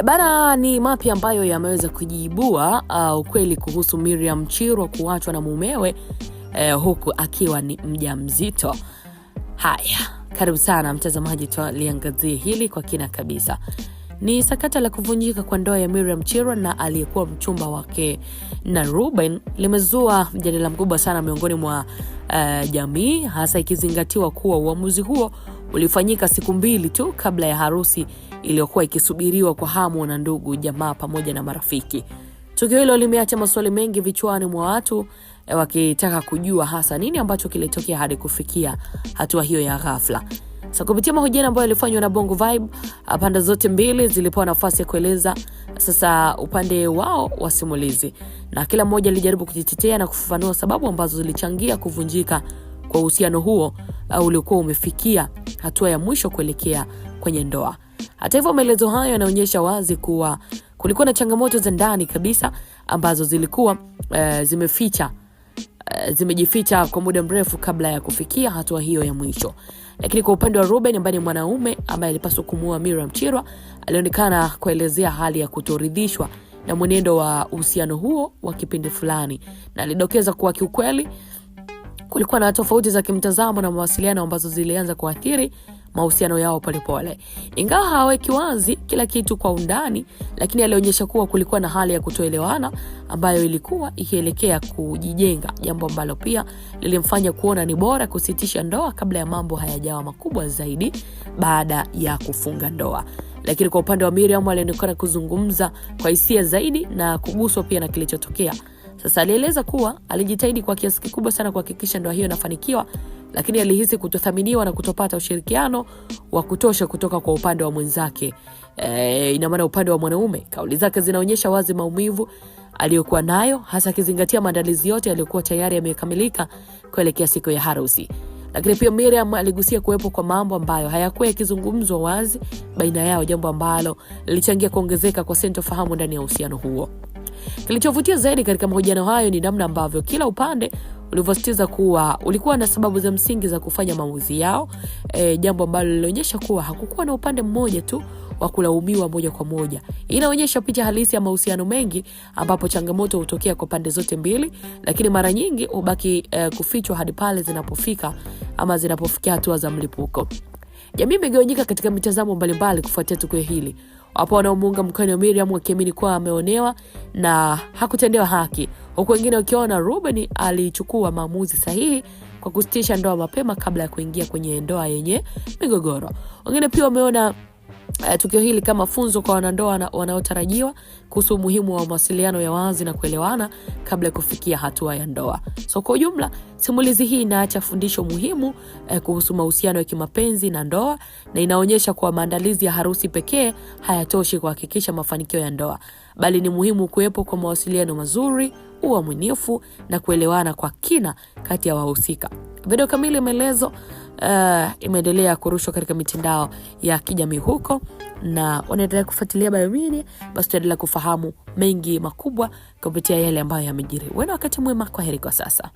Bana, ni mapya ambayo yameweza kujiibua ukweli kuhusu Miriam Chirwa kuachwa na mumewe huku akiwa ni mjamzito. Haya, karibu sana mtazamaji, tuliangazie hili kwa kina kabisa. Ni sakata la kuvunjika kwa ndoa ya Miriam Chirwa na aliyekuwa mchumba wake na Ruben limezua mjadala mkubwa sana miongoni mwa jamii, hasa ikizingatiwa kuwa uamuzi huo ulifanyika siku mbili tu kabla ya harusi iliyokuwa ikisubiriwa kwa hamu na ndugu, jamaa pamoja na marafiki. Tukio hilo limeacha maswali mengi vichwani mwa watu wakitaka kujua hasa nini ambacho kilitokea hadi kufikia hatua hiyo ya ghafla. Sasa kupitia mahojiano ambayo yalifanywa na Bongo Vibe, pande zote mbili zilipewa nafasi ya kueleza sasa upande wao wa simulizi, na kila mmoja alijaribu kujitetea na kufafanua sababu ambazo zilichangia kuvunjika kwa uhusiano huo uliokuwa umefikia hatua ya mwisho kuelekea kwenye ndoa. Hata hivyo, maelezo hayo yanaonyesha wazi kuwa kulikuwa na changamoto za ndani kabisa ambazo zilikuwa zimejificha kwa muda mrefu kabla ya kufikia hatua hiyo ya mwisho. Lakini kwa upande wa Ruben, ambaye ni mwanaume ambaye alipaswa kumuoa Miriam Chirwa, alionekana kuelezea hali ya kutoridhishwa na mwenendo wa uhusiano huo wa kipindi fulani, na alidokeza kuwa kiukweli kulikuwa na tofauti za kimtazamo na mawasiliano ambazo zilianza kuathiri mahusiano yao polepole. Ingawa haweki wazi kila kitu kwa undani, lakini alionyesha kuwa kulikuwa na hali ya kutoelewana ambayo ilikuwa ikielekea kujijenga, jambo ambalo pia lilimfanya kuona ni bora kusitisha ndoa kabla ya mambo hayajawa makubwa zaidi baada ya kufunga ndoa. Lakini kwa upande wa Miriam, alionekana kuzungumza kwa hisia zaidi na kuguswa pia na kilichotokea. Sasa alieleza kuwa alijitahidi kwa kiasi kikubwa sana kuhakikisha ndoa hiyo inafanikiwa, lakini alihisi kutothaminiwa na kutopata ushirikiano wa kutosha kutoka kwa upande wa mwenzake. Ina maana upande wa mwanaume. Kauli zake zinaonyesha wazi maumivu aliyokuwa nayo, hasa kizingatia maandalizi yote yaliyokuwa tayari yamekamilika kuelekea siku ya harusi. Lakini pia Miriam aligusia kuwepo kwa mambo ambayo hayakuwa yakizungumzwa wazi baina yao, jambo ambalo lilichangia kuongezeka kwa sintofahamu ndani ya uhusiano huo. Kilichovutia zaidi katika mahojiano hayo ni namna ambavyo kila upande ulivyositiza kuwa ulikuwa na sababu za msingi za kufanya maamuzi yao, jambo ambalo lilionyesha kuwa hakukuwa na upande mmoja tu wa kulaumiwa moja kwa moja. Inaonyesha picha halisi ya mahusiano mengi ambapo changamoto hutokea kwa pande zote mbili, lakini mara nyingi hubaki kufichwa hadi pale zinapofikia hatua za mlipuko. Jamii imegawanyika katika mitazamo mbalimbali kufuatia tukio hili. Wapo wanaomuunga mkono Miriam wakiamini kuwa ameonewa na hakutendewa haki, huku wengine wakiona Ruben alichukua maamuzi sahihi kwa kusitisha ndoa mapema kabla ya kuingia kwenye ndoa yenye migogoro. Wengine pia wameona tukio hili kama funzo kwa wanandoa wanaotarajiwa kuhusu umuhimu wa mawasiliano ya wazi na kuelewana kabla ya kufikia hatua ya ndoa. So kwa ujumla, simulizi hii inaacha fundisho muhimu kuhusu mahusiano ya kimapenzi na ndoa, na inaonyesha kuwa maandalizi ya harusi pekee hayatoshi kuhakikisha mafanikio ya ndoa, bali ni muhimu kuwepo kwa mawasiliano mazuri, uaminifu na kuelewana kwa kina kati ya wahusika. Video kamili maelezo imeendelea kurushwa katika mitandao ya kijamii huko, na wanaendelea kufuatilia Bayo Media, basi tuendelea kufahamu mengi makubwa kupitia yale ambayo yamejiri. Wakati mwema, kwa heri kwa sasa.